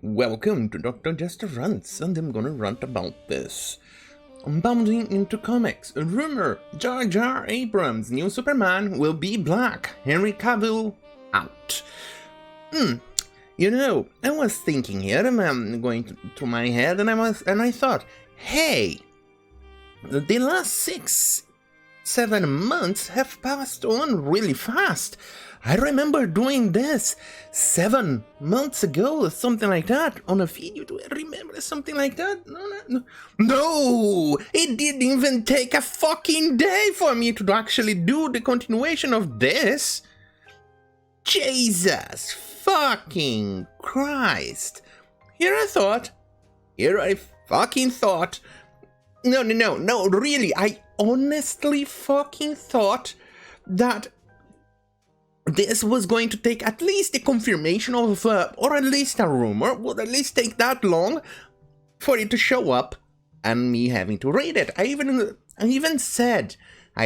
Welcome to Dr. Jester Rants, and I'm gonna rant about this. Bounding into comics, a rumor, Jar Jar Abrams' new Superman will be black, Henry Cavill out. I was thinking here, going through my head, and I thought, hey, the last 6-7 months have passed on really fast. I remember doing this 7 months ago or something like that on a video. Do I remember something like that? No, it didn't even take a fucking day for me to actually do the continuation of this. Jesus fucking Christ. Here I fucking thought. No, really, I honestly fucking thought that this was going to take at least a confirmation of, or at least a rumor, would at least take that long for it to show up and me having to read it. I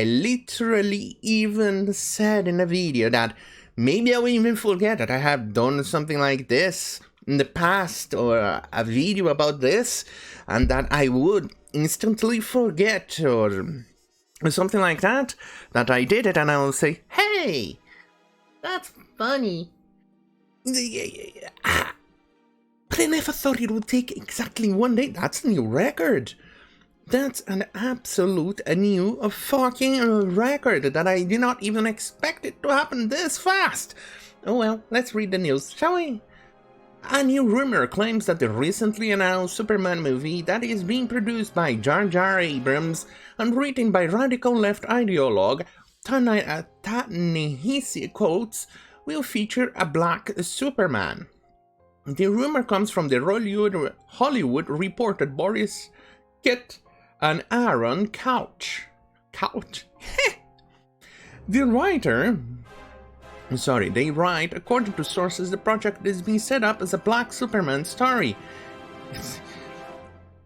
literally even said in a video that maybe I will even forget that I have done something like this in the past or a video about this, and that I would instantly forget or something like that I did it, and I will say, hey, that's funny. But I never thought it would take exactly 1 day. That's a new record. That's an absolute new fucking record that I did not even expect it to happen this fast. Oh well, let's read the news, shall we? A new rumor claims that the recently announced Superman movie that is being produced by Jar Jar Abrams and written by radical left ideologue Ta-Nehisi quotes will feature a black Superman. The rumor comes from the Hollywood Reporter Boris Kitt and Aaron Couch. They write, according to sources, the project is being set up as a black Superman story.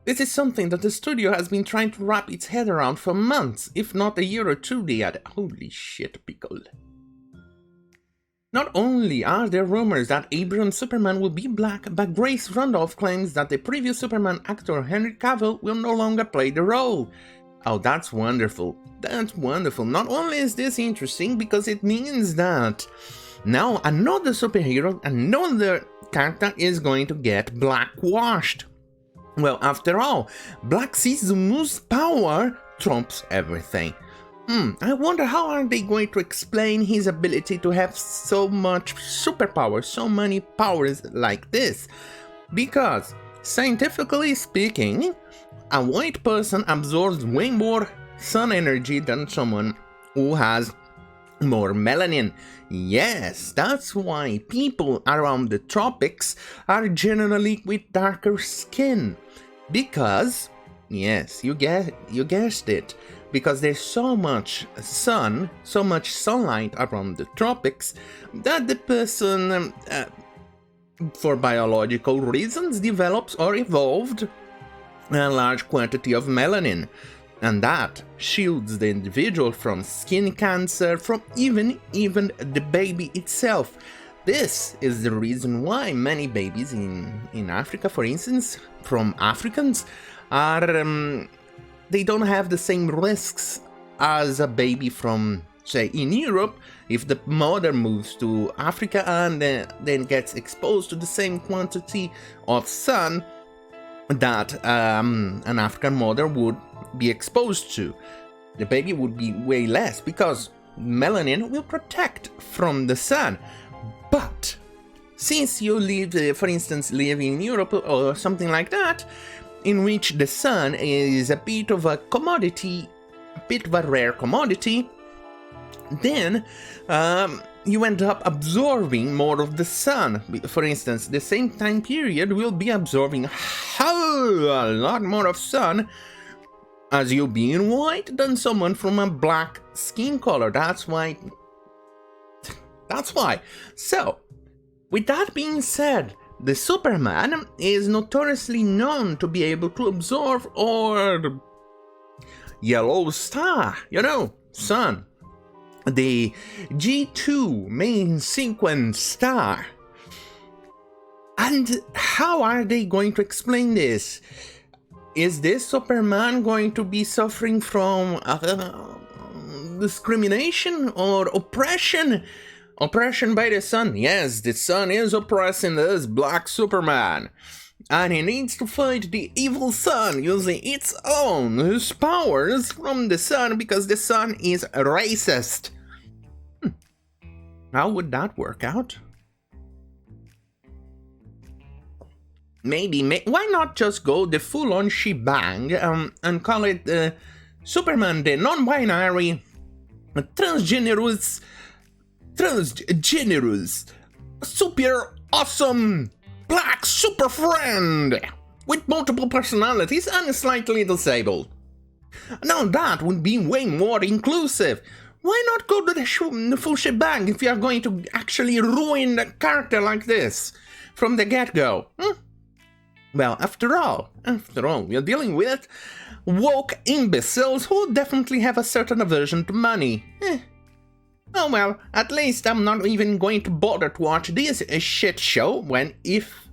This is something that the studio has been trying to wrap its head around for months, if not a year or two. Holy shit, pickle. Not only are there rumors that Abrams' Superman will be black, but Grace Randolph claims that the previous Superman actor Henry Cavill will no longer play the role. Oh, that's wonderful. That's wonderful. Not only is this interesting, because it means that now another superhero, another character is going to get blackwashed. Well, after all, Black Zizumu's power trumps everything. I wonder how are they going to explain his ability to have so much superpower, so many powers like this? Because, scientifically speaking, a white person absorbs way more sun energy than someone who has more melanin. Yes, that's why people around the tropics are generally with darker skin. Because, yes, you guessed it, because there's so much sun, so much sunlight around the tropics, that the person, for biological reasons, develops or evolved a large quantity of melanin. And that shields the individual from skin cancer, from even the baby itself. This is the reason why many babies in Africa, for instance, from Africans, are they don't have the same risks as a baby from, say, in Europe. If the mother moves to Africa and then gets exposed to the same quantity of sun that an African mother would be exposed to, the baby would be way less, because melanin will protect from the sun. But since you live, for instance, live in Europe or something like that, in which the sun is a bit of a commodity, a bit of a rare commodity, then you end up absorbing more of the sun. For instance, the same time period will be absorbing a lot more of sun as you being white than someone from a black skin color. That's why. So, with that being said, the Superman is notoriously known to be able to absorb or yellow star, sun, the G2 main sequence star. And how are they going to explain this? Is this Superman going to be suffering from discrimination or oppression? Oppression by the sun. Yes, the sun is oppressing this black Superman. And he needs to fight the evil sun using its own powers from the sun because the sun is racist. How would that work out? Maybe, why not just go the full-on shebang and call it Superman the non-binary, transgenerous, super awesome black super friend with multiple personalities and slightly disabled. Now that would be way more inclusive. Why not go to the full shebang if you are going to actually ruin a character like this from the get-go? Well, after all, we are dealing with woke imbeciles who definitely have a certain aversion to money. Oh well, at least I'm not even going to bother to watch this shit show if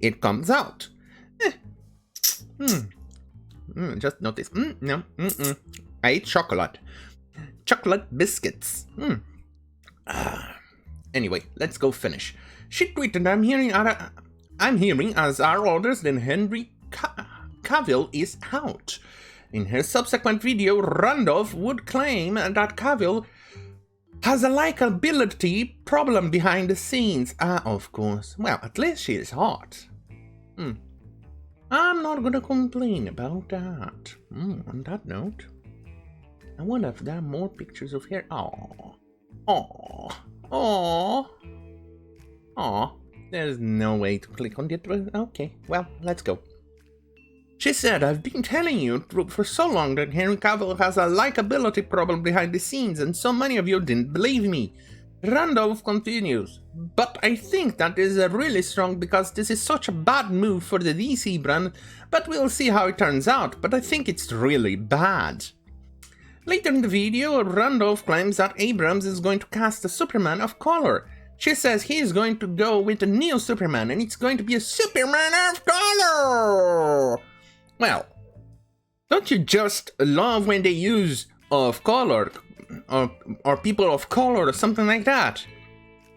it comes out. Just notice. No. I ate chocolate biscuits. Anyway, let's go finish. She tweeted, I'm hearing as are orders that Henry Cavill is out. In her subsequent video, Randolph would claim that Cavill has a likability problem behind the scenes. Of course. Well, at least she is hot. I'm not gonna complain about that. On that note, I wonder if there are more pictures of her. There's no way to click on it. Okay, well, let's go. She said, I've been telling you for so long that Henry Cavill has a likability problem behind the scenes, and so many of you didn't believe me. Randolph continues, but I think that is really strong because this is such a bad move for the DC brand, but we'll see how it turns out, but I think it's really bad. Later in the video, Randolph claims that Abrams is going to cast a Superman of color. She says he is going to go with a new Superman, and it's going to be a Superman of color! Well, don't you just love when they use of color, or people of color, or something like that?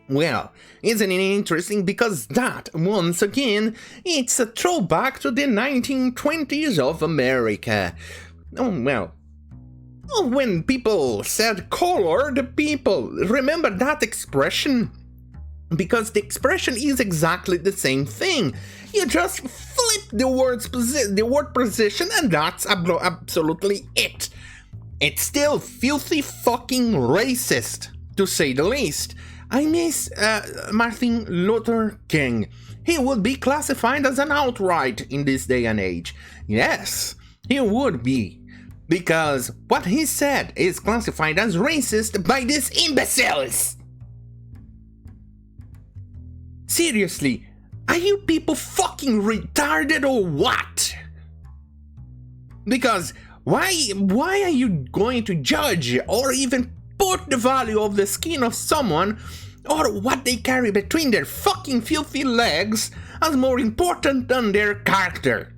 Well, isn't it interesting because that, once again, it's a throwback to the 1920s of America. When people said color the people, remember that expression? Because the expression is exactly the same thing. You just flip the word position and that's absolutely it. It's still filthy fucking racist, to say the least. I miss Martin Luther King. He would be classified as an outright in this day and age. Yes, he would be. Because what he said is classified as racist by these imbeciles. Seriously, are you people fucking retarded or what? Because why are you going to judge or even put the value of the skin of someone or what they carry between their fucking filthy legs as more important than their character?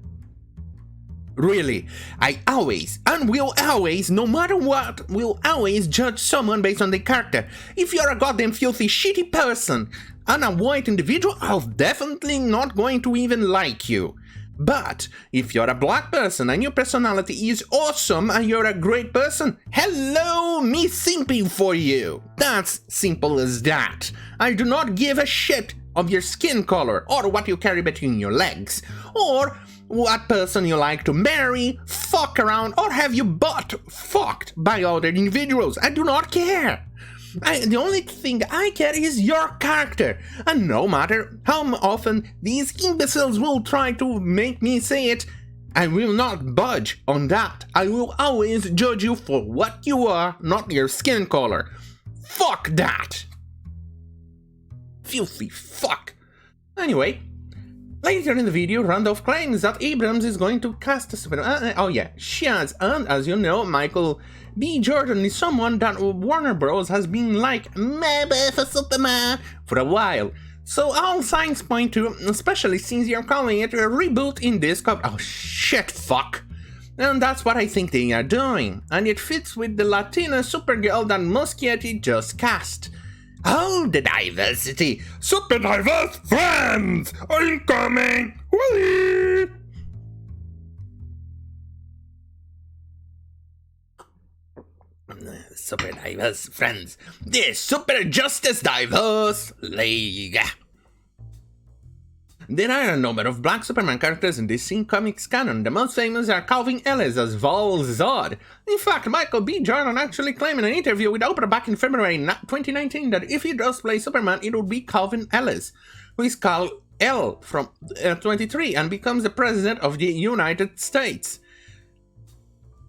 Really, I always, and will always, no matter what, will always judge someone based on their character. If you're a goddamn filthy shitty person and a white individual, I'm definitely not going to even like you. But if you're a black person and your personality is awesome and you're a great person, hello, me simping for you. That's simple as that. I do not give a shit of your skin color or what you carry between your legs or what person you like to marry, fuck around, or have you butt fucked by other individuals. I do not care. The only thing I care is your character, and no matter how often these imbeciles will try to make me say it, I will not budge on that. I will always judge you for what you are, not your skin color. Fuck that! Filthy fuck. Anyway, later in the video, Randolph claims that Abrams is going to cast a Superman. Oh yeah, she has, and as you know, Michael B. Jordan is someone that Warner Bros. Has been like, maybe for Superman for a while. So all signs point to, especially since you're calling it a reboot in DcCOmics. Oh shit, fuck. And that's what I think they are doing, and it fits with the Latina Supergirl that Muschietti just cast. Oh, the diversity! Super diverse friends! Incoming! Whee! Super diverse friends. The Super Justice Diverse League. There are a number of black Superman characters in DC Comics canon. The most famous are Calvin Ellis as Val Zod. In fact, Michael B. Jordan actually claimed in an interview with Oprah back in February 2019 that if he does play Superman, it would be Calvin Ellis, who is called L from 23 and becomes the president of the United States.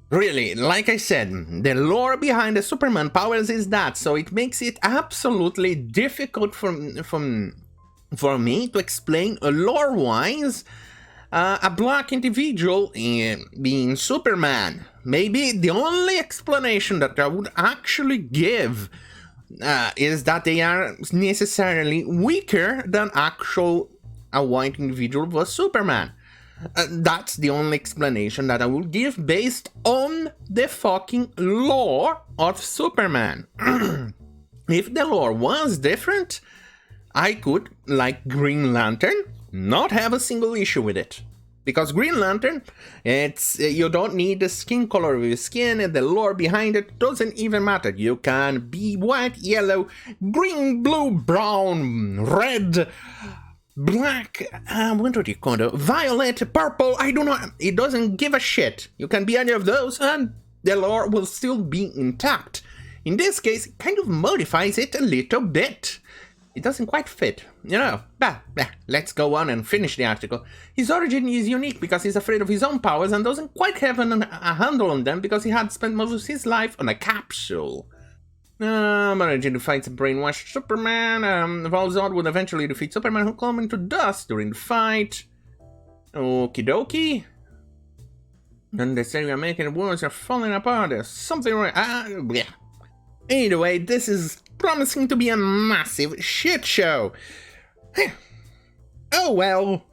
Really, like I said, the lore behind the Superman powers is that, so it makes it absolutely difficult for me to explain lore-wise a black individual being Superman. Maybe the only explanation that I would actually give is that they are necessarily weaker than a white individual was Superman. That's the only explanation that I will give based on the fucking lore of Superman. If the lore was different, I could, like Green Lantern, not have a single issue with it. Because Green Lantern, you don't need the skin color of your skin, and the lore behind it doesn't even matter. You can be white, yellow, green, blue, brown, red, black, what do you call it? Violet, purple, I don't know. It doesn't give a shit. You can be any of those, and the lore will still be intact. In this case, it kind of modifies it a little bit. It doesn't quite fit, you know. Let's go on and finish the article. His origin is unique because he's afraid of his own powers and doesn't quite have a handle on them because he had spent most of his life on a capsule. Origin fights a brainwashed Superman. Val Zod would eventually defeat Superman, who come into dust during the fight. Okie dokie. And they say American wars are falling apart. There's something wrong. Yeah. Either way, this is promising to be a massive shit show. Oh well.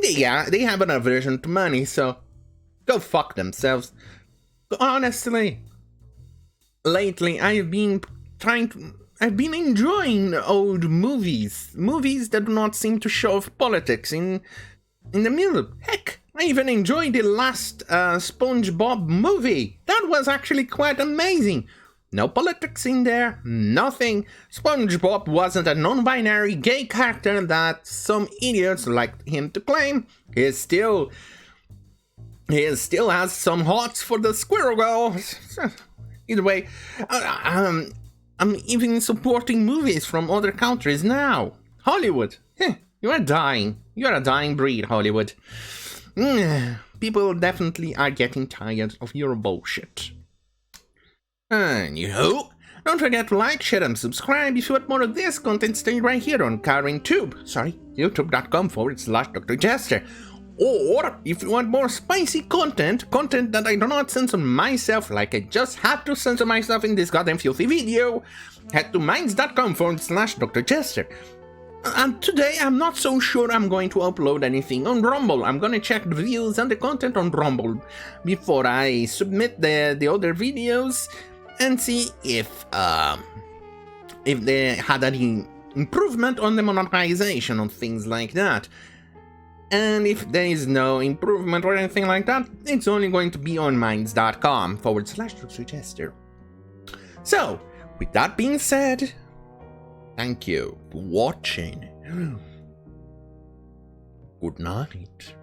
Yeah, they have an aversion to money, so go fuck themselves. Honestly, lately I've been enjoying old movies that do not seem to show off politics in the middle. Heck, I even enjoyed the last SpongeBob movie. That was actually quite amazing. No politics in there, nothing. SpongeBob wasn't a non-binary gay character that some idiots like him to claim. He still has some hots for the Squirrel Girl. Either way, I'm even supporting movies from other countries now. Hollywood, you are dying. You are a dying breed, Hollywood. People definitely are getting tired of your bullshit. And don't forget to like, share, and subscribe if you want more of this content. Stay right here on youtube.com/Dr. Jester. Or if you want more spicy content that I do not censor myself, like I just had to censor myself in this goddamn filthy video, head to minds.com/Dr. Jester. And today I'm not so sure I'm going to upload anything on Rumble. I'm gonna check the views and the content on Rumble before I submit the other videos and see if they had any improvement on the monetization and things like that. And if there is no improvement or anything like that, it's only going to be on minds.com/Dr. Jester. So, with that being said, thank you for watching. Good night.